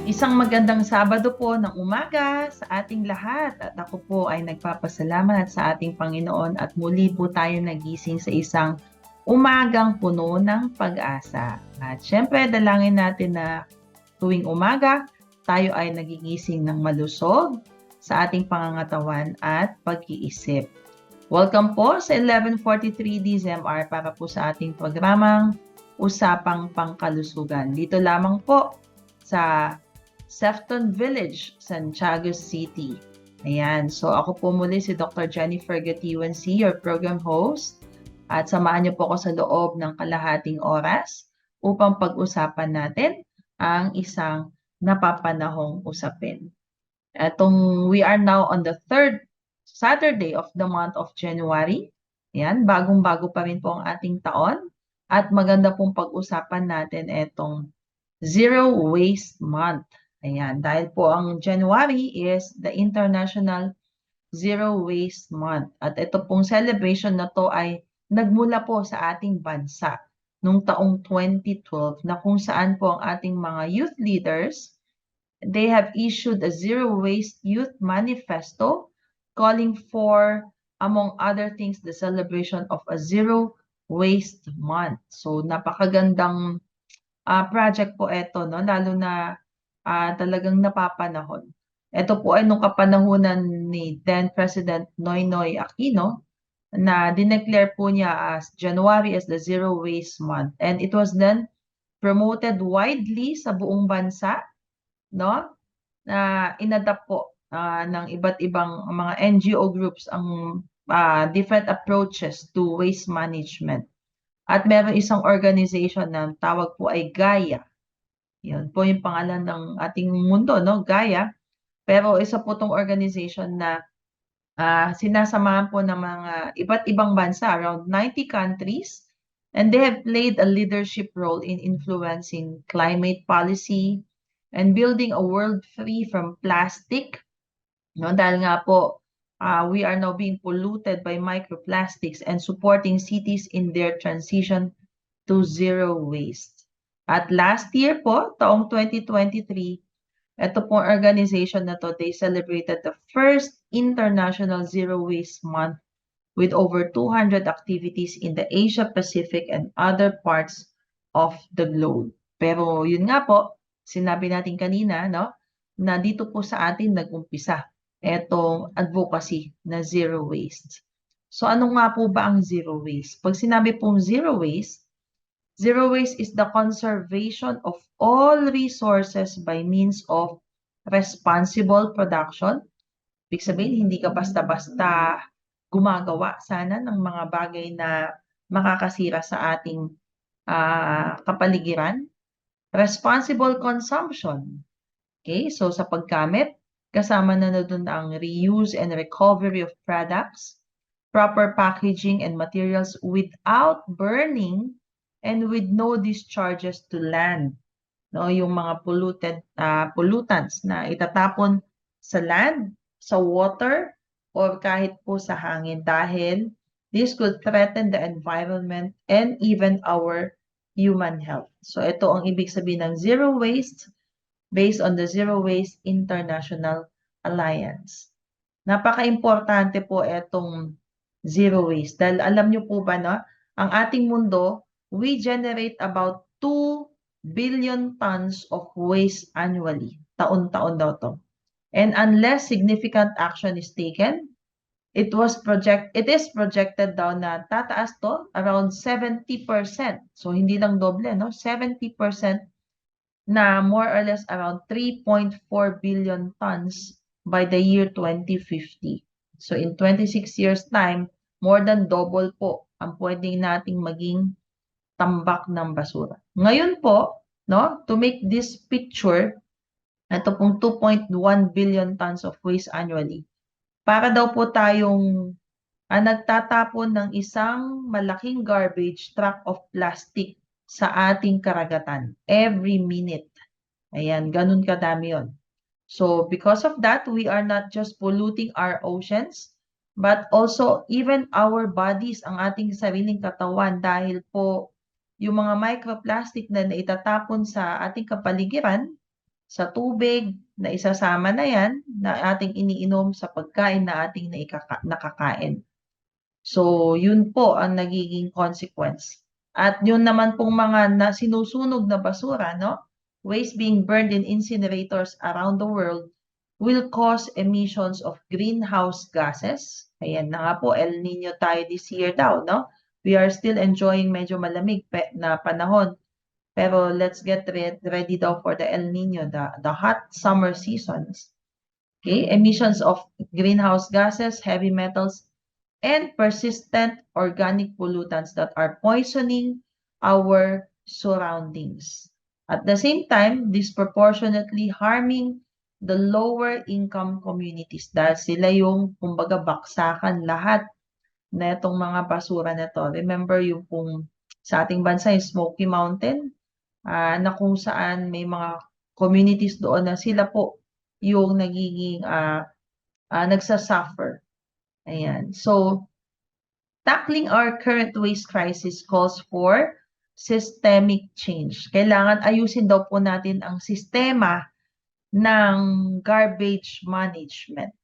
Isang magandang Sabado po ng umaga sa ating lahat at ako po ay nagpapasalamat sa ating Panginoon at muli po tayo nagising sa isang umagang puno ng pag-asa. At syempre, dalangin natin na tuwing umaga tayo ay nagigising ng malusog sa ating pangangatawan at pag-iisip. Welcome po sa 11:43 DZMR para po sa ating programang Usapang Pangkalusugan. Dito lamang po sa Sefton Village, Santiago City. Ayan, so ako po muli si Dr. Jennifer Gatiwan C., your program host. At samahan niyo po ako sa loob ng kalahating oras upang pag-usapan natin ang isang napapanahong usapin. We are now on the third Saturday of the month of January. Ayan, bagong-bago pa rin po ang ating taon. At maganda pong pag-usapan natin itong Zero Waste Month. Ayan, dahil po ang January is the International Zero Waste Month. At ito pong celebration na to ay nagmula po sa ating bansa noong taong 2012 na kung saan po ang ating mga youth leaders, they have issued a Zero Waste Youth Manifesto calling for, among other things, the celebration of a Zero Waste Month. So napakagandang project po ito, no? Lalo na talagang napapanahon. Ito po ay nung kapanahunan ni then President Noynoy Aquino na dineclare po niya as January as the Zero Waste Month. And it was then promoted widely sa buong bansa, no? Na inadapt po ng iba't ibang mga NGO groups ang different approaches to waste management. At meron isang organization na tawag po ay Gaia. Yun po yung pangalan ng ating mundo, no? Gaia. Pero isa po tong organization na sinasamahan po ng mga iba't ibang bansa, around 90 countries. And they have played a leadership role in influencing climate policy and building a world free from plastic. No? Dahil nga po, we are now being polluted by microplastics and supporting cities in their transition to zero waste. At last year po, taong 2023, ito pong organization na to, they celebrated the first International Zero Waste Month with over 200 activities in the Asia Pacific and other parts of the globe. Pero yun nga po, sinabi natin kanina, no, na dito po sa atin nag-umpisa etong advocacy na zero waste. So ano nga po ba ang zero waste? Pag sinabi pong zero waste is the conservation of all resources by means of responsible production. Ibig sabihin, hindi ka basta-basta gumagawa sana ng mga bagay na makakasira sa ating kapaligiran. Responsible consumption. Okay, so sa paggamit, kasama na doon ang reuse and recovery of products, proper packaging and materials without burning and with no discharges to land. No, yung mga pollutants na itatapon sa land, sa water, or kahit po sa hangin dahil this could threaten the environment and even our human health. So ito ang ibig sabihin ng zero waste based on the Zero Waste International Alliance. Napaka-importante po itong zero waste. Dahil alam nyo po ba, no, ang ating mundo, we generate about 2 billion tons of waste annually. Taon-taon daw to. And unless significant action is taken, it is projected daw na tataas to around 70%. So hindi lang doble, no? 70% na more or less around 3.4 billion tons by the year 2050. So in 26 years time, more than double po ang pwedeng nating maging tambak ng basura. Ngayon po, no, to make this picture, ito pong 2.1 billion tons of waste annually. Para daw po tayong nagtatapon ng isang malaking garbage truck of plastic sa ating karagatan every minute. Ayan, ganun kadami yun. So, because of that, we are not just polluting our oceans, but also even our bodies, ang ating sariling katawan dahil po yung mga microplastic na naitatapon sa ating kapaligiran, sa tubig na isasama na yan na ating iniinom sa pagkain na ating nakakain. So, yun po ang nagiging consequence. At yun naman pong mga sinusunog na basura, no? Waste being burned in incinerators around the world will cause emissions of greenhouse gases. Ayan na nga po, El Nino tayo this year daw, no? We are still enjoying medyo malamig na panahon. Pero let's get ready daw for the El Nino, the hot summer seasons. Okay, emissions of greenhouse gases, heavy metals, and persistent organic pollutants that are poisoning our surroundings. At the same time, disproportionately harming the lower income communities dahil sila yung, kumbaga, baksakan lahat na itong mga basura na to. Remember yung kung sa ating bansa yung Smoky Mountain, na kung saan may mga communities doon na sila po yung nagiging nagsasuffer. Ayan. So, tackling our current waste crisis calls for systemic change. Kailangan ayusin daw po natin ang sistema ng garbage management.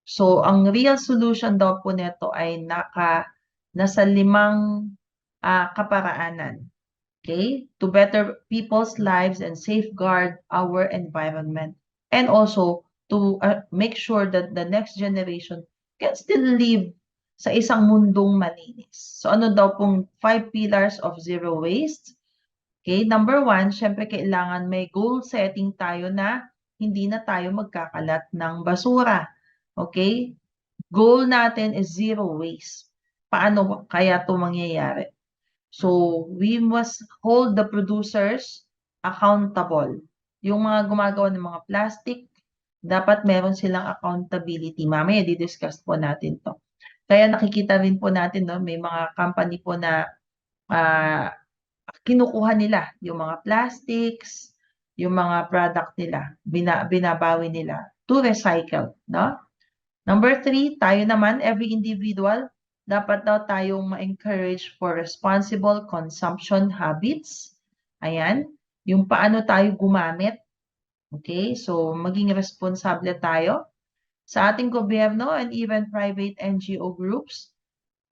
So, ang real solution daw po nito ay nasa 5 kaparaanan. Okay? To better people's lives and safeguard our environment. And also, to make sure that the next generation can still live sa isang mundong malinis. So, ano daw pong 5 pillars of zero waste? Okay, number 1, syempre kailangan may goal setting tayo na hindi na tayo magkakalat ng basura. Okay? Goal natin is zero waste. Paano kaya ito mangyayari? So, we must hold the producers accountable. Yung mga gumagawa ng mga plastic, dapat meron silang accountability. Mamaya, di-discuss po natin to. Kaya nakikita rin po natin, no, may mga company po na kinukuha nila yung mga plastics, yung mga product nila, binabawi nila to recycle, no? Number 3, tayo naman, every individual, dapat daw tayong ma-encourage for responsible consumption habits. Ayan, yung paano tayo gumamit. Okay, so maging responsable tayo sa ating gobyerno and even private NGO groups.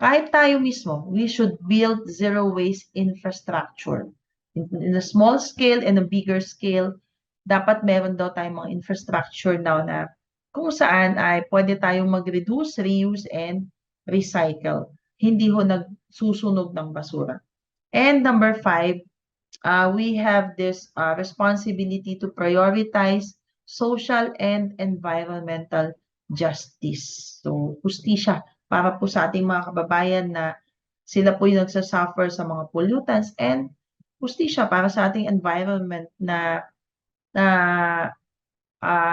Kahit tayo mismo, we should build zero waste infrastructure. In a small scale and a bigger scale, dapat meron daw tayong mga infrastructure now na kung saan ay pwede tayong mag-reduce, reuse, and recycle. Hindi ho nagsusunog ng basura. And number 5, we have this responsibility to prioritize social and environmental justice. So, hustisya para po sa ating mga kababayan na sila po yung nagsasuffer sa mga pollutants, and hustisya para sa ating environment na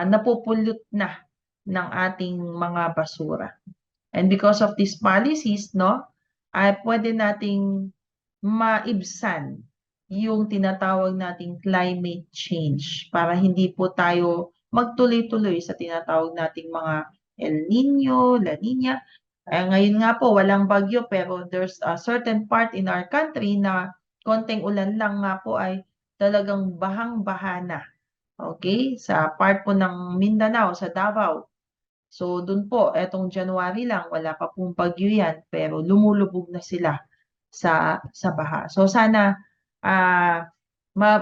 napopollute na ng ating mga basura. And because of these policies, no, ay pwede nating maibsan yung tinatawag nating climate change para hindi po tayo magtuloy-tuloy sa tinatawag nating mga El Nino, La Nina. Ngayon nga po, walang bagyo, pero there's a certain part in our country na konting ulan lang nga po ay talagang bahang-baha na. Okay? Sa part po ng Mindanao, sa Davao. So, dun po, etong January lang, wala pa pong bagyo yan, pero lumulubog na sila sa baha. So, sana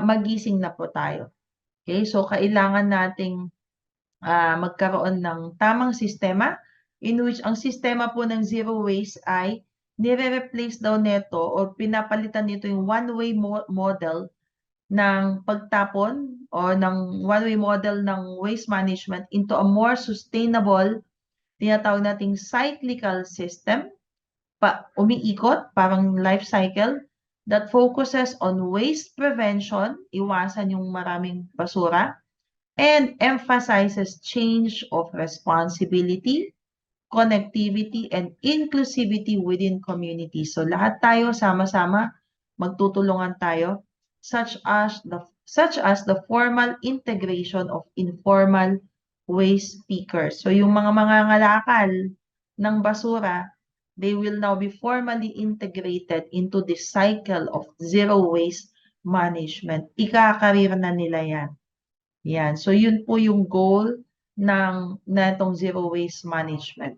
magising na po tayo. Okay? So, kailangan nating magkaroon ng tamang sistema in which ang sistema po ng zero waste ay nire-replace daw nito o pinapalitan nito yung one-way model ng pagtapon o ng one-way model ng waste management into a more sustainable, tinatawag nating cyclical system, umiikot, parang life cycle, that focuses on waste prevention, iwasan yung maraming basura, and emphasizes change of responsibility, connectivity, and inclusivity within communities. So lahat tayo sama-sama magtutulungan tayo, such as the formal integration of informal waste pickers. So yung mga mangangalakal ng basura, they will now be formally integrated into the cycle of zero waste management. Ikakarir na nila yan. Yan. So, yun po yung goal na itong zero waste management.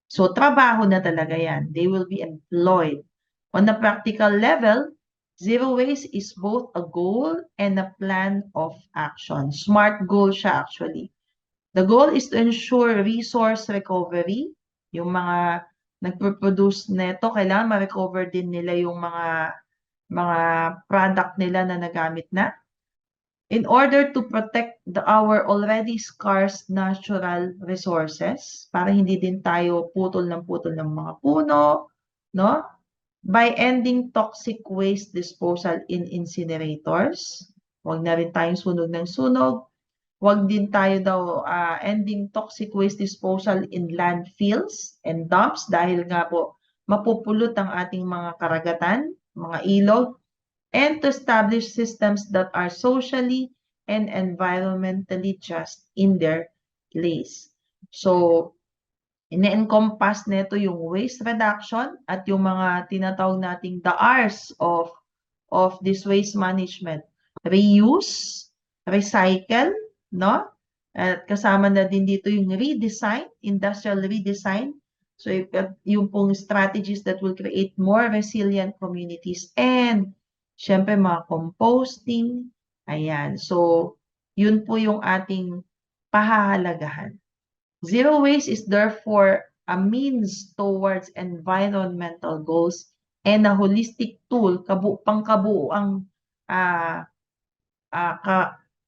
So, trabaho na talaga yan. They will be employed. On a practical level, zero waste is both a goal and a plan of action. Smart goal siya actually. The goal is to ensure resource recovery. Yung mga nagpo-produce neto, kailangan ma-recover din nila yung mga product nila na nagamit na in order to protect our already scarce natural resources, para hindi din tayo putol ng mga puno, no? By ending toxic waste disposal in incinerators, huwag na rin tayong sunog ng sunog, huwag din tayo daw ending toxic waste disposal in landfills and dumps dahil nga po mapupulot ang ating mga karagatan, mga ilog, and to establish systems that are socially and environmentally just in their place. So, ine-encompass nito yung waste reduction at yung mga tinatawag nating the R's of this waste management. Reuse, recycle, no? At kasama na din dito yung redesign, industrial redesign. So, yung pong strategies that will create more resilient communities and syempre mga composting. Ayan. So, yun po yung ating pahahalagahan. Zero waste is therefore a means towards environmental goals and a holistic tool, pangkabuuang ah,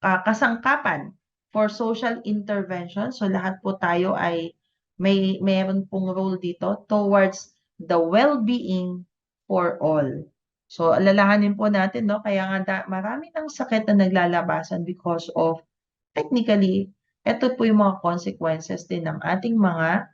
kasangkapan for social intervention. So lahat po tayo ay meron pong role dito towards the well-being for all. So alalahanin po natin, no, kaya nga marami ng sakit na naglalabasan because of technically, ito po yung mga consequences din ng ating mga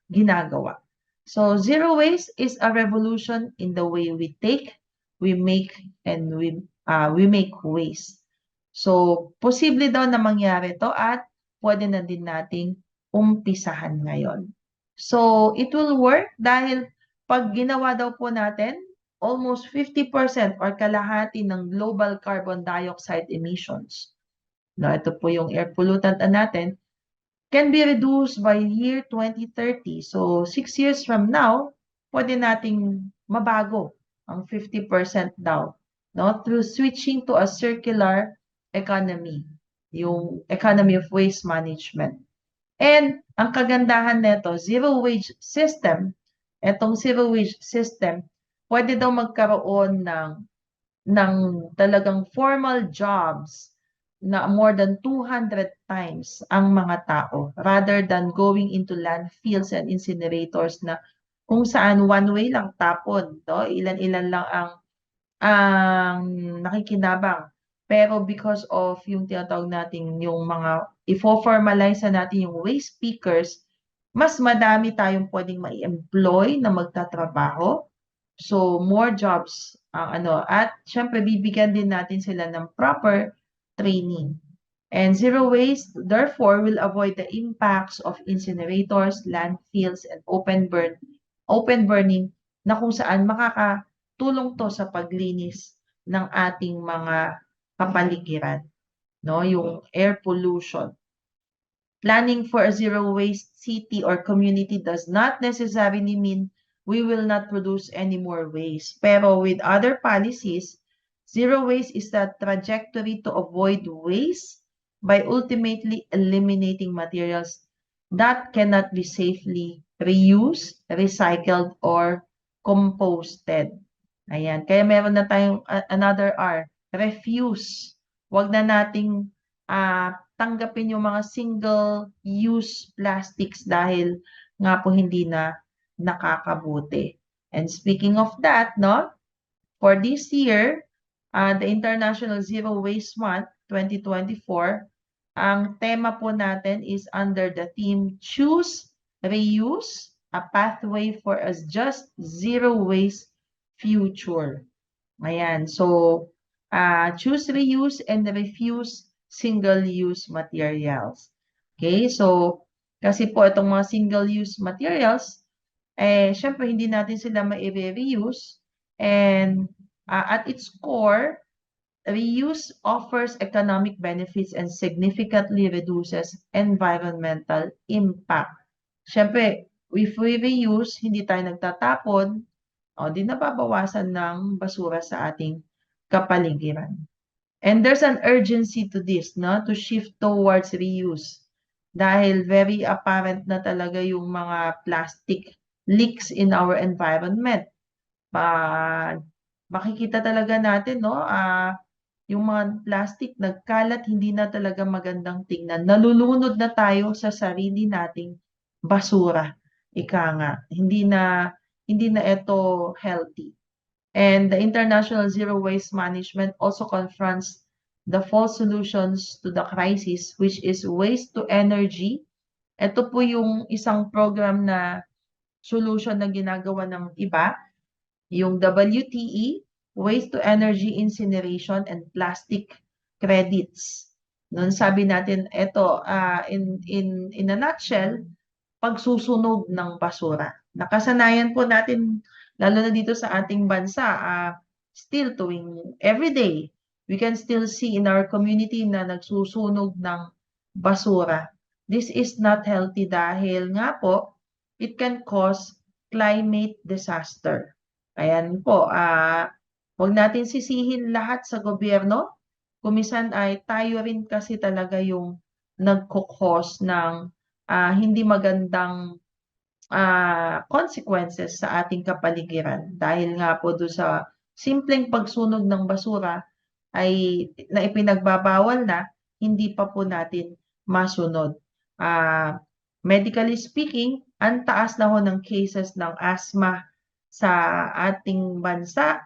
ginagawa. So zero waste is a revolution in the way we take, we make, and we make waste. So posible daw na mangyari to at pwede na din nating umpisahan ngayon. So it will work dahil pag ginawa daw po natin, almost 50% or kalahati ng global carbon dioxide emissions. No, ito po yung air pollutant natin, can be reduced by year 2030. So, 6 years from now, pwede nating mabago ang 50% daw, no? Through switching to a circular economy, yung economy of waste management. And ang kagandahan nito, zero wage system, etong zero wage system, pwede daw magkaroon ng talagang formal jobs na more than 200 times ang mga tao rather than going into landfills and incinerators na kung saan one way lang tapon, no? Ilan-ilan lang ang nakikinabang. Pero because of yung tinatawag natin yung mga ifo-formalize na natin yung waste pickers, mas madami tayong pwedeng ma-employ na magtatrabaho. So, more jobs ang at syempre bibigyan din natin sila ng proper training. And zero waste, therefore, will avoid the impacts of incinerators, landfills, and open burning na kung saan makakatulong to sa paglinis ng ating mga kapaligiran, no? Yung air pollution. Planning for a zero waste city or community does not necessarily mean we will not produce any more waste. Pero with other policies, zero waste is the trajectory to avoid waste by ultimately eliminating materials that cannot be safely reused, recycled, or composted. Ayan. Kaya meron na tayong another R, refuse. Huwag na nating tanggapin yung mga single-use plastics dahil nga po hindi na nakakabuti. And speaking of that, no, for this year, the International Zero Waste Month 2024, ang tema po natin is under the theme Choose Reuse, a Pathway for a Just Zero Waste Future. Ayan. So, choose reuse and refuse single-use materials. Okay? So, kasi po itong mga single-use materials, syempre hindi natin sila ma-reuse. And at its core, reuse offers economic benefits and significantly reduces environmental impact. Siyempre, if we reuse, hindi tayo nagtatapon, di nababawasan ng basura sa ating kapaligiran. And there's an urgency to this, no? To shift towards reuse. Dahil very apparent na talaga yung mga plastic leaks in our environment. Makikita talaga natin, no? Yung mga plastic nagkalat, hindi na talaga magandang tingnan. Nalulunod na tayo sa sarili nating basura. Ika nga, hindi na ito healthy. And the International Zero Waste Management also confronts the false solutions to the crisis, which is waste to energy. Ito po yung isang program na solution na ginagawa ng iba, yung WTE, Waste to Energy Incineration and Plastic Credits. Noon sabi natin, ito, in a nutshell, pagsusunog ng basura. Nakasanayan po natin, lalo na dito sa ating bansa, still tuwing everyday, we can still see in our community na nagsusunog ng basura. This is not healthy dahil nga po, it can cause climate disaster. Ayan po, huwag natin sisihin lahat sa gobyerno. Kumisan ay tayo rin kasi talaga yung nagkukos ng hindi magandang consequences sa ating kapaligiran. Dahil nga po doon sa simpleng pagsunog ng basura ay na ipinagbabawal na, hindi pa po natin masunod. Medically speaking, ang taas na ho ng cases ng asthma sa ating bansa.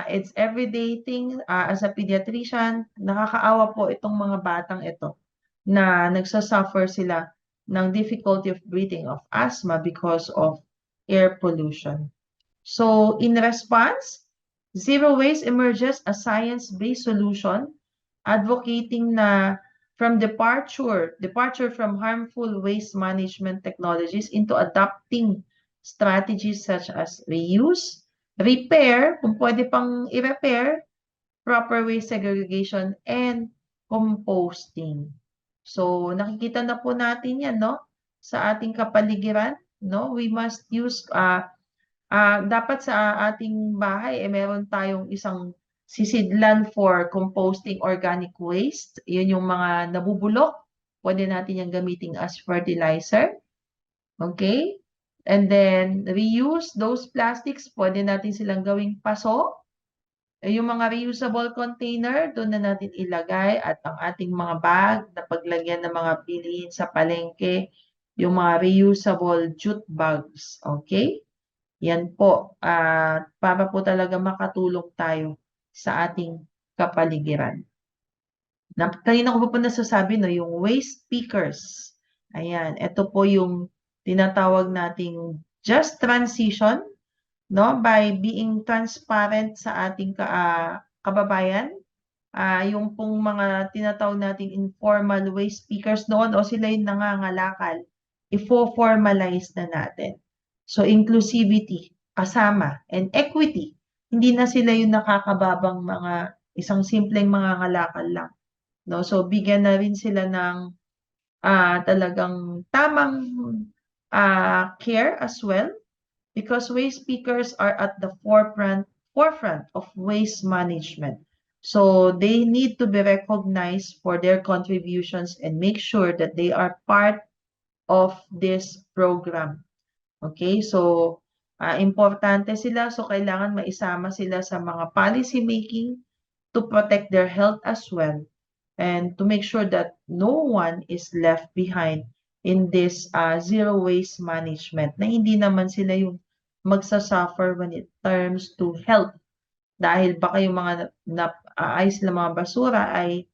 It's everyday thing. As a pediatrician, nakakaawa po itong mga batang ito na nagsasuffer sila ng difficulty of breathing, of asthma because of air pollution. So, in response, Zero Waste emerges a science-based solution advocating na from departure from harmful waste management technologies into adopting strategies such as reuse, repair, kung pwede pang i-repair, proper waste segregation, and composting. So, nakikita na po natin yan, no? Sa ating kapaligiran, no? We must use, dapat sa ating bahay, meron tayong isang sisidlan for composting organic waste. Yun yung mga nabubulok. Pwede natin yung gamitin as fertilizer. Okay? And then, reuse those plastics. Pwede natin silang gawing paso. Yung mga reusable container, doon na natin ilagay, at ang ating mga bag na paglagyan ng mga bilihin sa palengke, yung mga reusable jute bags. Okay? Yan po. Para po talaga makatulong tayo sa ating kapaligiran. Kanina ko po nasasabi, no, yung waste pickers. Ayan, ito po yung tinatawag nating just transition, no, by being transparent sa ating kababayan. Yung pong mga tinatawag nating informal waste pickers noon, o sila yung nangangalakal, i-formalize na natin. So, inclusivity, kasama, and equity. Hindi na sila yung nakakababang mga isang simpleng mga ngalakal lang. No? So, bigyan na rin sila ng talagang tamang care as well, because waste pickers are at the forefront of waste management. So they need to be recognized for their contributions and make sure that they are part of this program. Okay, so importante sila, so kailangan maisama sila sa mga policy making to protect their health as well, and to make sure that no one is left behind in this zero waste management, na hindi naman sila yung magsasuffer when it terms to health, dahil baka yung mga naayos na mga basura ay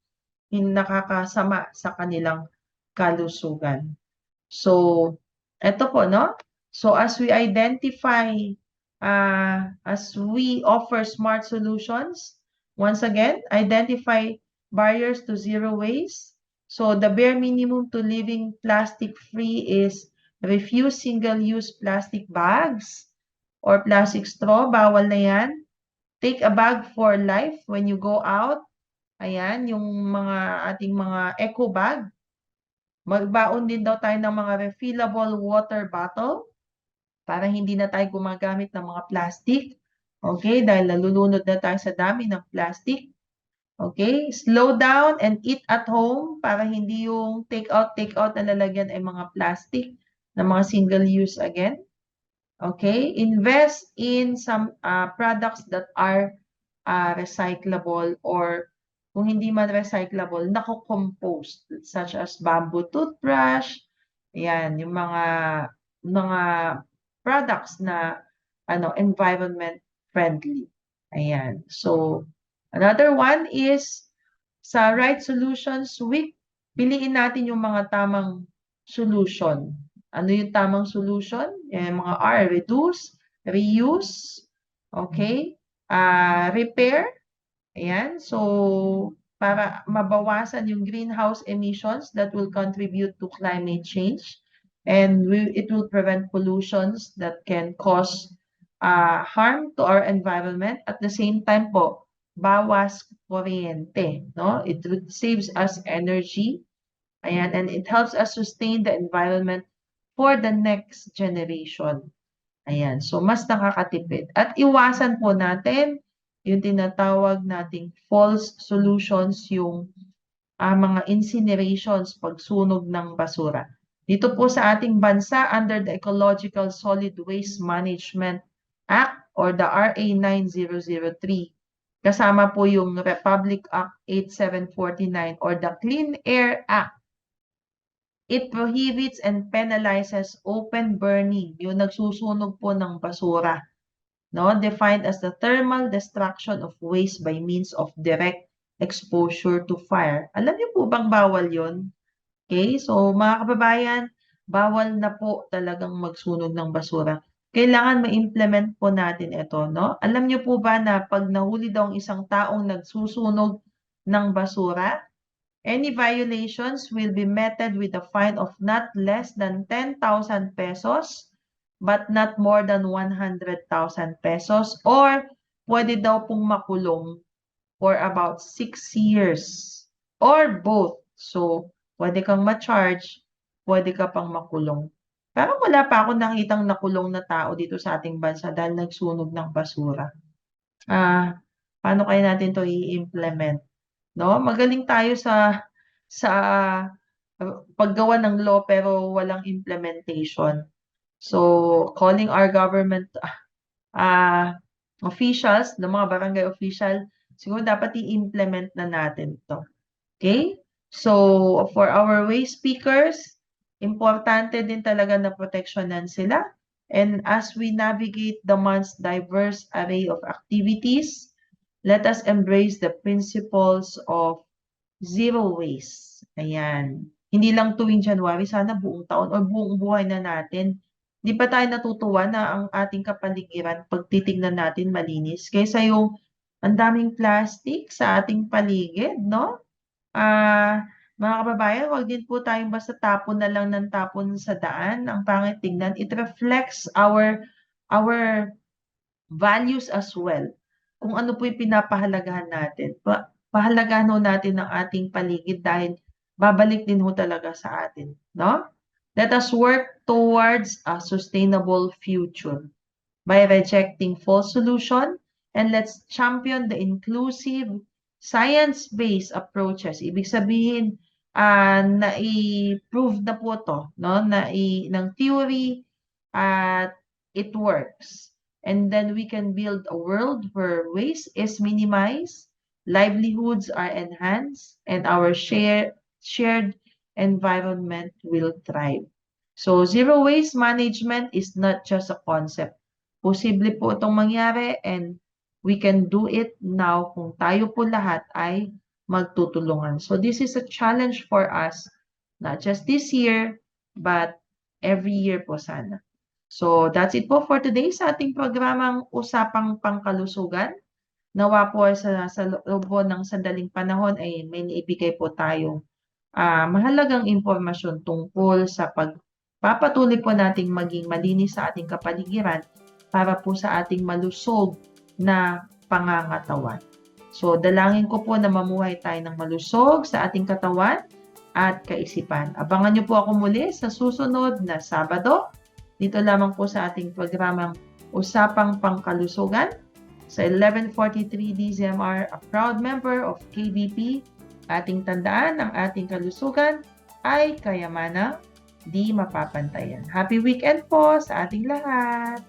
nakakasama sa kanilang kalusugan. So, eto po, no? So, as we identify, as we offer smart solutions, once again, identify barriers to zero waste. So, the bare minimum to living plastic-free is refuse single-use plastic bags or plastic straw. Bawal na yan. take a bag for life when you go out. Ayan, yung ating mga eco bag. Magbaon din daw tayo ng mga refillable water bottle para hindi na tayo gumagamit ng mga plastic. Okay, dahil nalulunod na tayo sa dami ng plastic. Okay, slow down and eat at home para hindi yung take out na lalagyan ay mga plastic na mga single use again. Okay, invest in some products that are recyclable, or kung hindi man recyclable, nako-compost, such as bamboo toothbrush. Ayan, yung mga products na environment friendly. Ayan. So, another one is sa Right Solutions Week, piliin natin yung mga tamang solution. Ano yung tamang solution? Mga R, reduce, reuse, okay? Repair. Ayan. So, para mabawasan yung greenhouse emissions that will contribute to climate change. And it will prevent pollutions that can cause harm to our environment. At the same time po, bawas kuryente. No? It saves us energy. Ayan. And it helps us sustain the environment for the next generation. Ayan. So, mas nakakatipid. At iwasan po natin yung tinatawag nating false solutions, yung mga incinerations, pagsunog ng basura. Dito po sa ating bansa, under the Ecological Solid Waste Management Act or the RA 9003, kasama po yung Republic Act 8749 or the Clean Air Act. It prohibits and penalizes open burning, yung nagsusunog po ng basura. No, defined as the thermal destruction of waste by means of direct exposure to fire. Alam niyo po bang bawal yon? Okay, so mga kababayan, bawal na po talagang magsunog ng basura. Kailangan ma-implement po natin ito, no? Alam niyo po ba na pag nahuli daw ang isang taong nagsusunog ng basura, any violations will be meted with a fine of not less than 10,000 pesos, but not more than 100,000 pesos, or pwede daw pong makulong for about 6 years or both. So, pwede kang ma-charge, pwede ka pang makulong. Parang wala pa ako nakitang nakulong na tao dito sa ating bansa dahil nagsunog ng basura. Paano kaya natin to i-implement? No? Magaling tayo sa paggawa ng law pero walang implementation. So, calling our government officials, ng mga barangay official, siguro dapat i-implement na natin to. Okay? So, for our waste speakers, importante din talaga na proteksyonan sila. And as we navigate the month's diverse array of activities, let us embrace the principles of zero waste. Ayan. Hindi lang tuwing January, sana buong taon o buong buhay na natin. Di ba tayo natutuwa na ang ating kapaligiran, pag titignan natin malinis, kaysa yung ang daming plastic sa ating paligid, no? Mga kababayan, huwag din po tayong basta tapon na lang ng tapon sa daan. Ang pangit tignan. It reflects our values as well. Kung ano po yung pinapahalagahan natin. Pahalagahan ho natin ang ating paligid dahil babalik din ho talaga sa atin. No? Let us work towards a sustainable future by rejecting false solution, and let's champion the inclusive science-based approaches. Ibig sabihin, na-prove na po to, no? ng theory at it works. And then we can build a world where waste is minimized, livelihoods are enhanced, and our shared environment will thrive. So, zero waste management is not just a concept. Posible po itong mangyari, and we can do it now kung tayo po lahat ay magtutulungan. So, this is a challenge for us, not just this year, but every year po sana. So, that's it po for today sa ating programang Usapang Pangkalusugan. Nawa po sa loob po ng sandaling panahon ay may naibigay po tayong mahalagang impormasyon tungkol sa pagpapatuloy po nating maging malinis sa ating kapaligiran para po sa ating malusog na pangangatawan. So, dalangin ko po na mamuhay tayo ng malusog sa ating katawan at kaisipan. Abangan niyo po ako muli sa susunod na Sabado. Dito lamang po sa ating programang Usapang Pangkalusugan sa 1143 DZMR, a proud member of KBP. Ating tandaan, ang ating kalusugan ay kayamanang di mapapantayan. Happy weekend po sa ating lahat!